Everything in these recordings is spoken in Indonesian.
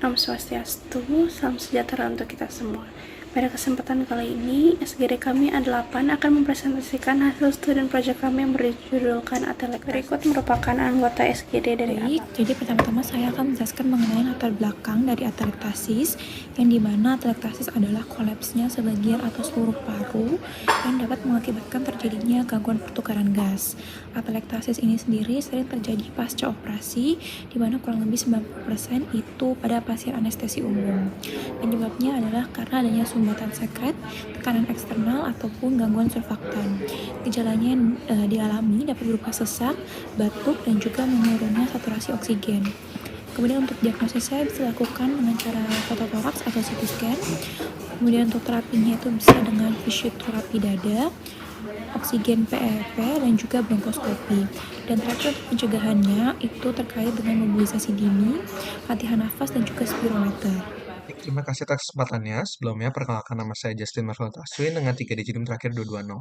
Om Swastiastu, salam sejahtera untuk kita semua. Pada kesempatan kali ini, SGD kami A8 akan mempresentasikan hasil studi dan proyek kami yang berjudulkan Atelektasis. Berikut merupakan anggota SGD dari Baik, jadi pertama-tama saya akan menjelaskan mengenai latar belakang dari atelektasis, yang dimana atelektasis adalah kolapsnya sebagian atau seluruh paru yang dapat mengakibatkan terjadinya gangguan pertukaran gas. Atelektasis ini sendiri sering terjadi pasca operasi, di mana kurang lebih 90% itu pada pasien anestesi umum. Penyebabnya adalah karena adanya sumbatan sekret, tekanan eksternal, ataupun gangguan surfaktan. Gejalanya yang dialami dapat berupa sesak, batuk, dan juga menurunnya saturasi oksigen. Kemudian untuk diagnosisnya bisa dilakukan dengan cara fototoraks atau CT scan. Kemudian untuk terapinya itu bisa dengan fisioterapi dada, oksigen PEP, dan juga bronkoskopi. Dan terapi untuk pencegahannya itu terkait dengan mobilisasi dini, latihan nafas, dan juga spirometer. Terima kasih atas kesempatannya. Sebelumnya, perkenalkan nama saya Justin Marvel Taswin dengan 3 digit NIM terakhir 220.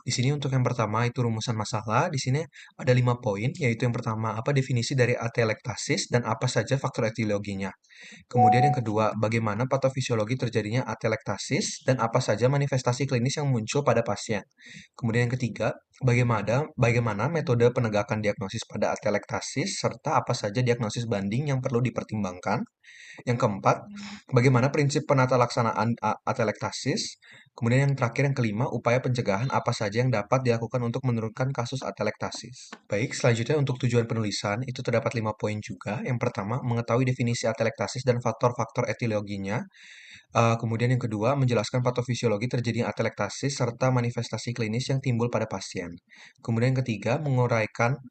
Di sini untuk yang pertama itu rumusan masalah. Di sini ada 5 poin, yaitu yang pertama, apa definisi dari atelektasis dan apa saja faktor etiologinya. Kemudian yang kedua, bagaimana patofisiologi terjadinya atelektasis dan apa saja manifestasi klinis yang muncul pada pasien. Kemudian yang ketiga, bagaimana metode penegakan diagnosis pada atelektasis serta apa saja diagnosis banding yang perlu dipertimbangkan. Yang keempat, bagaimana prinsip penata laksanaan atelektasis. Kemudian yang terakhir, yang kelima, upaya pencegahan apa saja yang dapat dilakukan untuk menurunkan kasus atelektasis. Baik, selanjutnya untuk tujuan penulisan, itu terdapat 5 poin juga. Yang pertama, mengetahui definisi atelektasis dan faktor-faktor etiologinya. Kemudian yang kedua, menjelaskan patofisiologi terjadinya atelektasis serta manifestasi klinis yang timbul pada pasien. Kemudian yang ketiga, menguraikan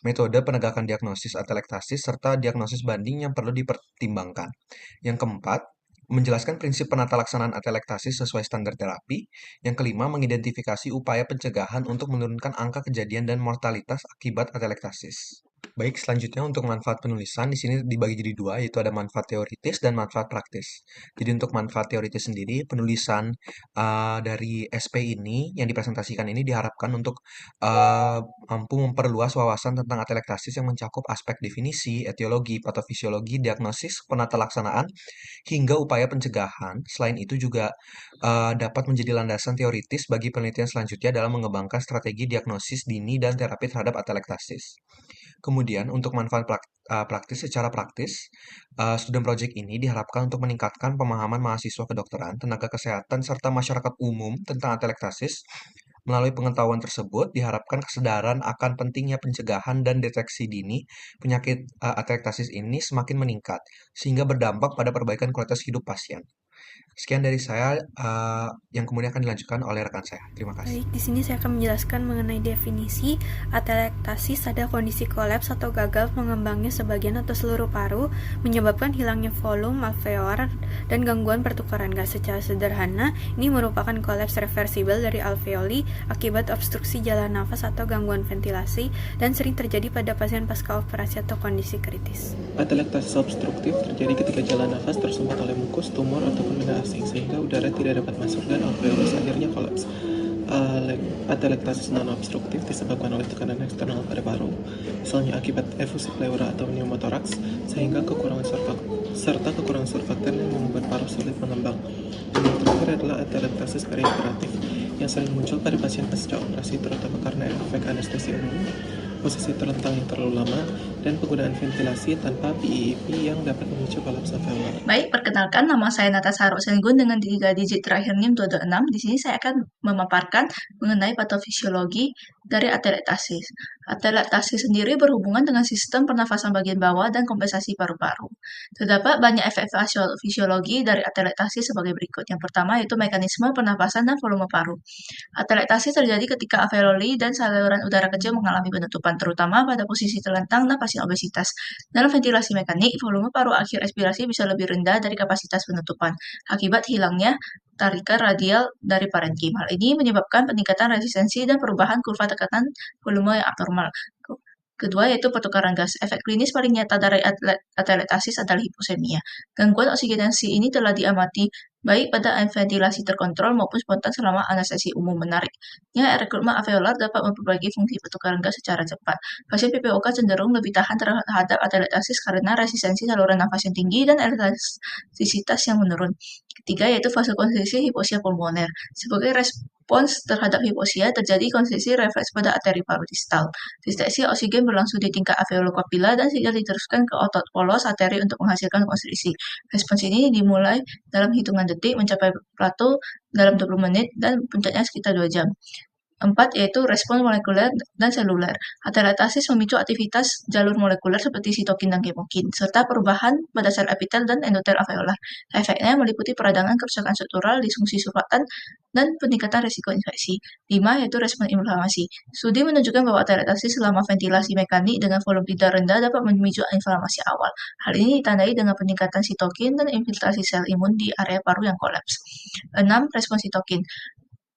metode penegakan diagnosis atelektasis serta diagnosis banding yang perlu dipertimbangkan. Yang keempat, menjelaskan prinsip penata laksanaan atelektasis sesuai standar terapi. Yang kelima, mengidentifikasi upaya pencegahan untuk menurunkan angka kejadian dan mortalitas akibat atelektasis. Baik, selanjutnya untuk manfaat penulisan, di sini dibagi jadi dua, yaitu ada manfaat teoritis dan manfaat praktis. Jadi untuk manfaat teoritis sendiri, penulisan dari SP ini, yang dipresentasikan ini diharapkan untuk mampu memperluas wawasan tentang atelektasis yang mencakup aspek definisi, etiologi, patofisiologi, diagnosis, penata laksanaan, hingga upaya pencegahan. Selain itu juga dapat menjadi landasan teoritis bagi penelitian selanjutnya dalam mengembangkan strategi diagnosis dini dan terapi terhadap atelektasis. Kemudian untuk manfaat praktis, secara praktis, student project ini diharapkan untuk meningkatkan pemahaman mahasiswa kedokteran, tenaga kesehatan, serta masyarakat umum tentang atelektasis. Melalui pengetahuan tersebut, diharapkan kesadaran akan pentingnya pencegahan dan deteksi dini penyakit atelektasis ini semakin meningkat, sehingga berdampak pada perbaikan kualitas hidup pasien. Sekian dari saya, yang kemudian akan dilanjutkan oleh rekan saya. Terima kasih. Baik, di sini saya akan menjelaskan mengenai definisi atelektasis adalah kondisi kolaps atau gagal mengembangnya sebagian atau seluruh paru menyebabkan hilangnya volume alveolar dan gangguan pertukaran gas. Secara sederhana, ini merupakan kolaps reversibel dari alveoli akibat obstruksi jalan nafas atau gangguan ventilasi dan sering terjadi pada pasien pasca operasi atau kondisi kritis. Atelektasis obstruktif terjadi ketika jalan nafas tersumbat oleh mukus, tumor, ataupun benda asing sehingga udara tidak dapat masuk dan alveolus akhirnya kolaps. Atelektasis non-obstruktif disebabkan oleh tekanan eksternal pada paru, misalnya akibat efusi pleura atau pneumotoraks, sehingga kekurangan surfaktan yang membuat paru sulit mengembang. Dan yang terakhir adalah atelektasis perioperatif, yang sering muncul pada pasien pasca operasi, terutama karena efek anestesi umum, posisi terlentang yang terlalu lama, dan penggunaan ventilasi tanpa PEEP yang dapat memicu kolaps alveolar. Baik, perkenalkan nama saya Natasha Rosenggun dengan 3 digit terakhir NIM 226. Di sini saya akan memaparkan mengenai patofisiologi dari atelektasis. Atelektasis sendiri berhubungan dengan sistem pernafasan bagian bawah dan kompensasi paru-paru. Terdapat banyak efek fisiologi dari atelektasis sebagai berikut. Yang pertama yaitu mekanisme pernafasan dan volume paru. Atelektasis terjadi ketika alveoli dan saluran udara kecil mengalami penutupan, terutama pada posisi terlentang dan pasien obesitas. Dalam ventilasi mekanik, volume paru akhir expirasi bisa lebih rendah dari kapasitas penutupan, akibat hilangnya tarikan radial dari parenkim. Hal ini menyebabkan peningkatan resistensi dan perubahan kurva tekanan volume yang abnormal. Kedua yaitu pertukaran gas. Efek klinis paling nyata dari atelektasis adalah hiposemia. Gangguan oksigenasi ini telah diamati baik pada ventilasi terkontrol maupun spontan selama anestesi umum. Menariknya, rekrutmen alveolar dapat memperbaiki fungsi pertukaran gas secara cepat. Pasien PPOK cenderung lebih tahan terhadap atelektasis karena resistensi saluran nafas yang tinggi dan elastisitas yang menurun. Ketiga, yaitu vasokonstriksi hipoksia pulmoner. Sebagai respons terhadap hipoksia, terjadi konstriksi refleks pada arteri paru distal. Distensi oksigen berlangsung di tingkat alveolokapila dan sinyal diteruskan ke otot polos arteri untuk menghasilkan konstriksi. Respons ini dimulai dalam hitungan detik, mencapai plato dalam 20 menit, dan puncaknya sekitar 2 jam. 4, yaitu respons molekuler dan seluler. Atelektasis memicu aktivitas jalur molekuler seperti sitokin dan kemokin, serta perubahan pada sel epitel dan endotel alveolar. Efeknya meliputi peradangan kerusakan struktural, disfungsi surfaktan, dan peningkatan risiko infeksi. 5, yaitu respons inflamasi. Studi menunjukkan bahwa atelektasis selama ventilasi mekanik dengan volume tidak rendah dapat memicu inflamasi awal. Hal ini ditandai dengan peningkatan sitokin dan infiltrasi sel imun di area paru yang kolaps. 6, respons sitokin.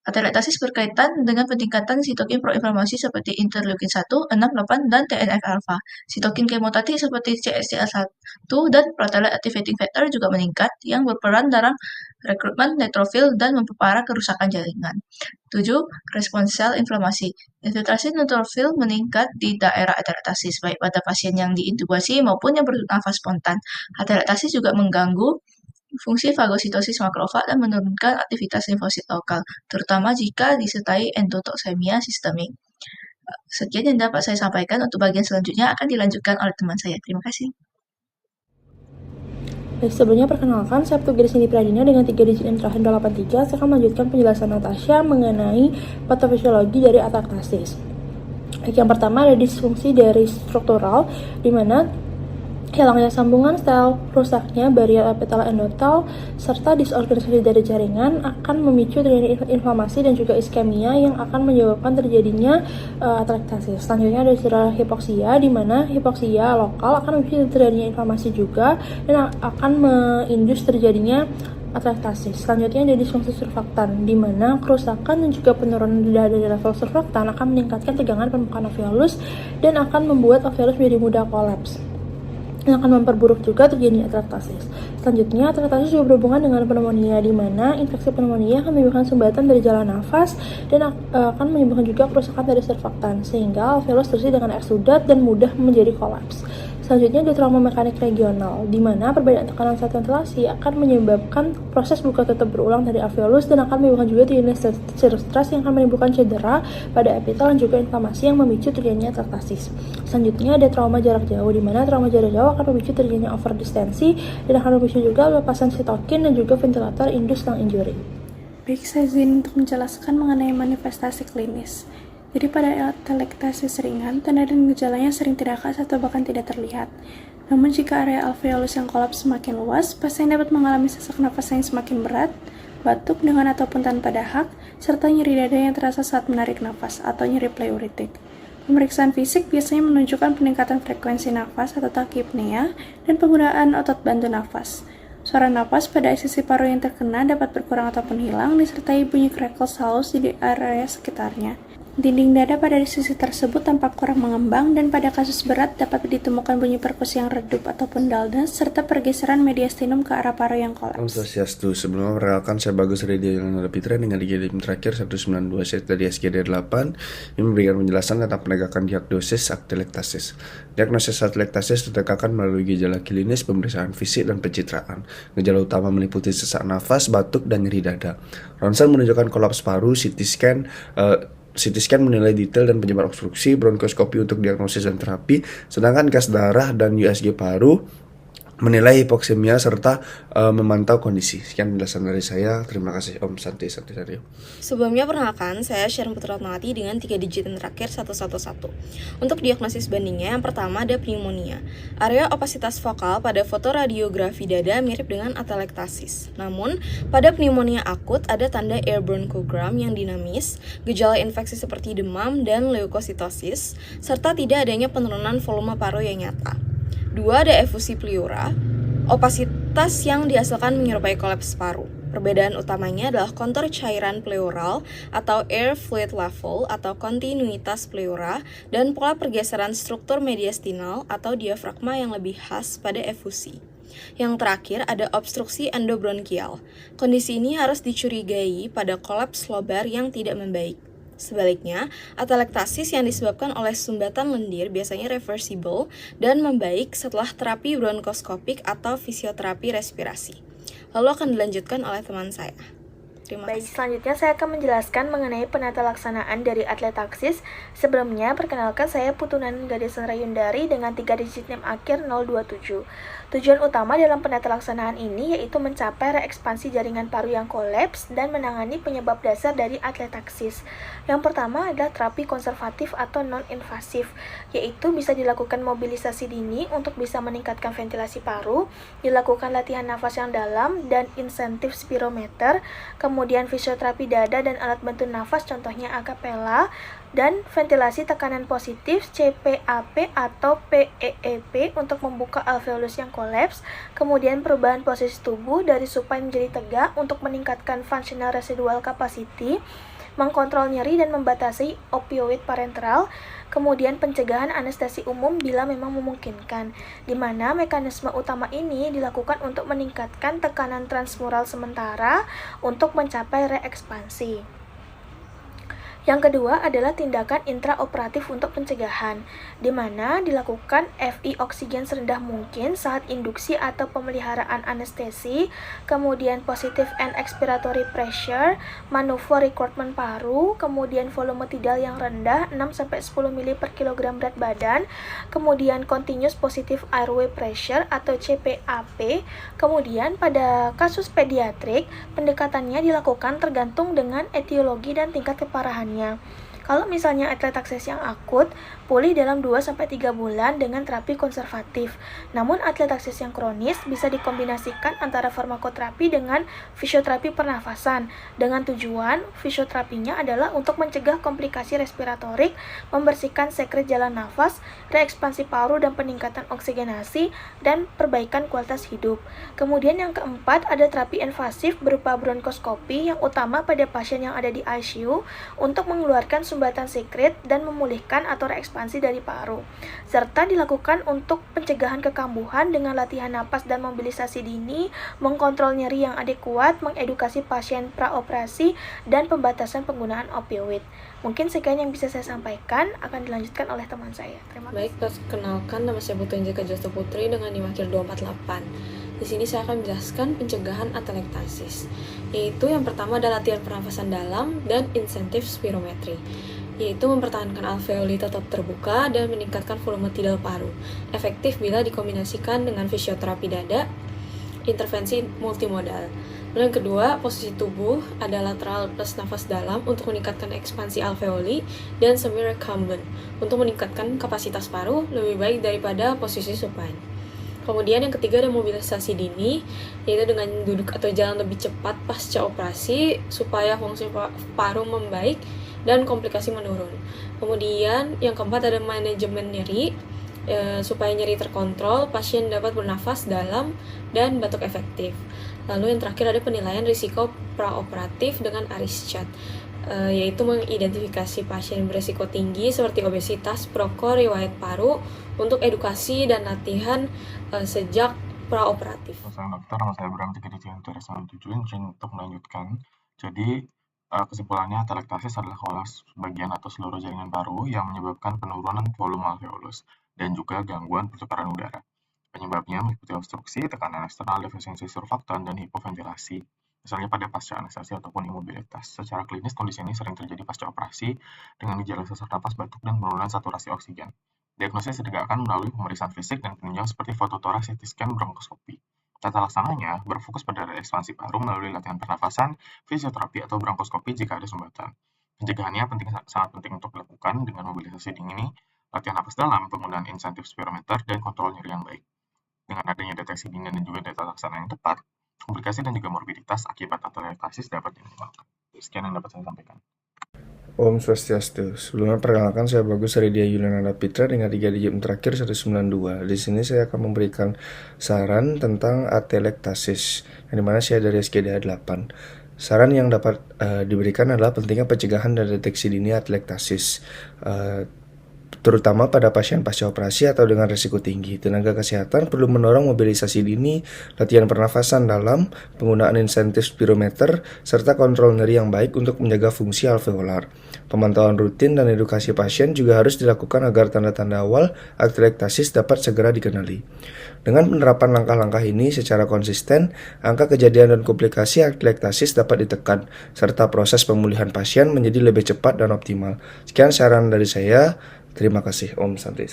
Atelektasis berkaitan dengan peningkatan sitokin proinflamasi seperti interleukin 1, 6, 8, dan TNF-alpha. Sitokin kemotatik seperti CXCL1 dan platelet activating factor juga meningkat, yang berperan dalam rekrutmen neutrofil dan memperparah kerusakan jaringan. 7, respons sel inflamasi. Infiltrasi neutrofil meningkat di daerah atelektasis, baik pada pasien yang diintubasi maupun yang bernafas spontan. Atelektasis juga mengganggu fungsi fagositosis makrofag dan menurunkan aktivitas limfosit lokal, terutama jika disertai endotoksemia sistemik. Sekian yang dapat saya sampaikan. Untuk bagian selanjutnya akan dilanjutkan oleh teman saya. Terima kasih. Baik, sebelumnya perkenalkan, saya Putu Sini Pradina dengan 3 digit yang terakhir 283. Saya akan melanjutkan penjelasan Natasha mengenai patofisiologi dari atelektasis. Baik, yang pertama ada disfungsi dari struktural, di mana hilangnya sambungan sel, rusaknya barrier epitel endotel, serta disorganisasi dari jaringan akan memicu terjadinya inflamasi dan juga iskemia yang akan menyebabkan terjadinya atelektasis. Selanjutnya ada istilah hipoksia, di mana hipoksia lokal akan memicu terjadinya inflamasi juga dan akan mengindus terjadinya atelektasis. Selanjutnya ada disfungsi surfaktan, di mana kerusakan dan juga penurunan dari level surfaktan akan meningkatkan tegangan permukaan alveolus dan akan membuat alveolus menjadi mudah kolaps, yang akan memperburuk juga terjadinya atelektasis. Selanjutnya, atelektasis juga berhubungan dengan pneumonia, di mana infeksi pneumonia akan menimbulkan sumbatan dari jalan nafas dan akan menimbulkan juga kerusakan dari surfaktan, sehingga alveolus terisi dengan eksudat dan mudah menjadi kolaps. Selanjutnya ada trauma mekanik regional, di mana perbedaan tekanan saat ventilasi akan menyebabkan proses buka tutup berulang dari alveolus dan akan menimbulkan juga terjadinya stres yang akan menimbulkan cedera pada epitel dan juga inflamasi yang memicu terjadinya atelektasis. Selanjutnya ada trauma jarak jauh, di mana trauma jarak jauh akan memicu terjadinya overdistensi dan akan memicu juga lepasan sitokin dan juga ventilator induced lung injury. Baik, saya izin untuk menjelaskan mengenai manifestasi klinis. Jadi pada atelektasis ringan, tanda dan gejalanya sering tidak khas atau bahkan tidak terlihat. Namun jika area alveolus yang kolaps semakin luas, pasien dapat mengalami sesak napas yang semakin berat, batuk dengan ataupun tanpa dahak, serta nyeri dada yang terasa saat menarik nafas atau nyeri pleuritik. Pemeriksaan fisik biasanya menunjukkan peningkatan frekuensi nafas atau tachypnea dan penggunaan otot bantu nafas. Suara napas pada sisi paru yang terkena dapat berkurang ataupun hilang, disertai bunyi crackles halus di area sekitarnya. Dinding dada pada sisi tersebut tampak kurang mengembang, dan pada kasus berat dapat ditemukan bunyi perkusi yang redup ataupun dullness, serta pergeseran mediastinum ke arah paru yang kolaps. Om Swastiastu, sebelumnya perkenalkan saya Bagus Ridi yang Pitra dengan digitip terakhir 192 set dari SGD 8 yang memberikan penjelasan tentang penegakan diagnosis atelektasis. Diagnosis atelektasis ditegakkan melalui gejala klinis, pemeriksaan fisik, dan pencitraan. Gejala utama meliputi sesak nafas, batuk, dan nyeri dada. Ronsen menunjukkan kolaps paru, CT scan menilai detail dan penyebab obstruksi, bronkoskopi untuk diagnosis dan terapi, sedangkan gas darah dan USG paru menilai hipoksemia serta memantau kondisi. Sekian penjelasan dari saya. Terima kasih Om Santi Satrio. Sebelumnya perkenalkan, saya Sharon Putratmawati dengan 3 digit yang terakhir 111. Untuk diagnosis bandingnya, yang pertama ada pneumonia. Area opasitas vokal pada fotoradiografi dada mirip dengan atelektasis. Namun, pada pneumonia akut ada tanda air bronchogram yang dinamis, gejala infeksi seperti demam dan leukositosis, serta tidak adanya penurunan volume paru yang nyata. 2, ada efusi pleura, opasitas yang dihasilkan menyerupai kolaps paru. Perbedaan utamanya adalah kontur cairan pleural atau air fluid level atau kontinuitas pleura dan pola pergeseran struktur mediastinal atau diafragma yang lebih khas pada efusi. Yang terakhir ada obstruksi endobronkial. Kondisi ini harus dicurigai pada kolaps lobar yang tidak membaik. Sebaliknya, atelektasis yang disebabkan oleh sumbatan lendir biasanya reversible dan membaik setelah terapi bronkoskopik atau fisioterapi respirasi. Lalu akan dilanjutkan oleh teman saya. Terima Baik, kasih. selanjutnya saya akan menjelaskan mengenai penata laksanaan dari atelektasis. Sebelumnya, perkenalkan saya Putunan Gadis Rayundari dengan 3 digit NIM akhir 027. Tujuan utama dalam penata laksanaan ini yaitu mencapai reekspansi jaringan paru yang kolaps dan menangani penyebab dasar dari atelektasis. Yang pertama adalah terapi konservatif atau non-invasif, yaitu bisa dilakukan mobilisasi dini untuk bisa meningkatkan ventilasi paru, dilakukan latihan nafas yang dalam dan insentif spirometer, kemudian fisioterapi dada dan alat bantu nafas contohnya akapela, dan ventilasi tekanan positif CPAP atau PEEP untuk membuka alveolus yang kolaps, kemudian perubahan posisi tubuh dari supine menjadi tegak untuk meningkatkan functional residual capacity, mengkontrol nyeri dan membatasi opioid parenteral, kemudian pencegahan anestesi umum bila memang memungkinkan, di mana mekanisme utama ini dilakukan untuk meningkatkan tekanan transmural sementara untuk mencapai reekspansi. Yang kedua adalah tindakan intraoperatif untuk pencegahan, di mana dilakukan FI oksigen serendah mungkin saat induksi atau pemeliharaan anestesi, kemudian positive and expiratory pressure, manuver recruitment paru, kemudian volume tidal yang rendah 6-10 ml per kilogram berat badan, kemudian continuous positive airway pressure atau CPAP. Kemudian pada kasus pediatrik, pendekatannya dilakukan tergantung dengan etiologi dan tingkat keparahan. Kalau misalnya atelektasis yang akut, pulih dalam 2-3 bulan dengan terapi konservatif. Namun atelektasis yang kronis bisa dikombinasikan antara farmakoterapi dengan fisioterapi pernafasan. Dengan tujuan fisioterapinya adalah untuk mencegah komplikasi respiratorik, membersihkan sekret jalan nafas, reekspansi paru dan peningkatan oksigenasi, dan perbaikan kualitas hidup. Kemudian yang keempat ada terapi invasif berupa bronkoskopi yang utama pada pasien yang ada di ICU untuk mengeluarkan sumbatan sekret dan memulihkan atau reekspansi dari paru, serta dilakukan untuk pencegahan kekambuhan dengan latihan napas dan mobilisasi dini, mengkontrol nyeri yang adekuat, mengedukasi pasien praoperasi, dan pembatasan penggunaan opioid. Mungkin sekian yang bisa saya sampaikan, akan dilanjutkan oleh teman saya. Terima kasih. Baik, perkenalkan nama saya Putu Injika Josto Putri dengan NIM akhir 248. Di sini saya akan menjelaskan pencegahan atelektasis, yaitu yang pertama adalah latihan pernafasan dalam dan insentif spirometri, yaitu mempertahankan alveoli tetap terbuka dan meningkatkan volume tidal paru, efektif bila dikombinasikan dengan fisioterapi dada, intervensi multimodal. Dan yang kedua, posisi tubuh ada lateral plus nafas dalam untuk meningkatkan ekspansi alveoli dan semi recumbent untuk meningkatkan kapasitas paru lebih baik daripada posisi supine. Kemudian yang ketiga ada mobilisasi dini, yaitu dengan duduk atau jalan lebih cepat pasca operasi supaya fungsi paru membaik dan komplikasi menurun. Kemudian yang keempat ada manajemen nyeri, supaya nyeri terkontrol, pasien dapat bernafas dalam dan batuk efektif. Lalu yang terakhir ada penilaian risiko praoperatif dengan ARIS-CHAT, yaitu mengidentifikasi pasien berisiko tinggi seperti obesitas, prokor, riwayat paru untuk edukasi dan latihan sejak praoperatif. Saya dokter, nama saya Bram 3 digit untuk melanjutkan. Jadi kesimpulannya atelektasis adalah kolaps bagian atau seluruh jaringan paru yang menyebabkan penurunan volume alveolus dan juga gangguan pertukaran udara. Penyebabnya meliputi obstruksi, tekanan eksternal, defisiensi surfaktan, dan hipoventilasi, misalnya pada pasca anestesi ataupun imobilitas. Secara klinis, kondisi ini sering terjadi pasca operasi dengan gejala sesak napas, batuk, dan penurunan saturasi oksigen. Diagnosis ditegakkan melalui pemeriksaan fisik dan penunjang seperti fototoraks, CT scan, bronkoskopi. Tata laksananya berfokus pada ekspansi paru melalui latihan pernafasan, fisioterapi, atau bronkoskopi jika ada sumbatan. Pencegahannya sangat penting untuk dilakukan dengan mobilisasi dini, latihan napas dalam, penggunaan insentif spirometer, dan kontrol nyeri yang baik. Dengan adanya deteksi dini dan juga data laksana yang tepat, komplikasi dan juga morbiditas akibat atelektasis dapat diminimalkan. Sekian yang dapat saya sampaikan. Om Swastiastu. Sebelumnya perkenalkan saya Bagus Ridia Yuliana Pitra dengan 3 digit terakhir 192. Di sini saya akan memberikan saran tentang atelektasis, yang dimana saya dari SKDA 8. Saran yang dapat diberikan adalah pentingnya pencegahan dan deteksi dini atelektasis. terutama pada pasien pasca operasi atau dengan risiko tinggi. Tenaga kesehatan perlu mendorong mobilisasi dini, latihan pernafasan dalam, penggunaan insentif spirometer, serta kontrol nyeri yang baik untuk menjaga fungsi alveolar. Pemantauan rutin dan edukasi pasien juga harus dilakukan agar tanda-tanda awal atelektasis dapat segera dikenali. Dengan penerapan langkah-langkah ini secara konsisten, angka kejadian dan komplikasi atelektasis dapat ditekan, serta proses pemulihan pasien menjadi lebih cepat dan optimal. Sekian saran dari saya. Terima kasih. Om Santi.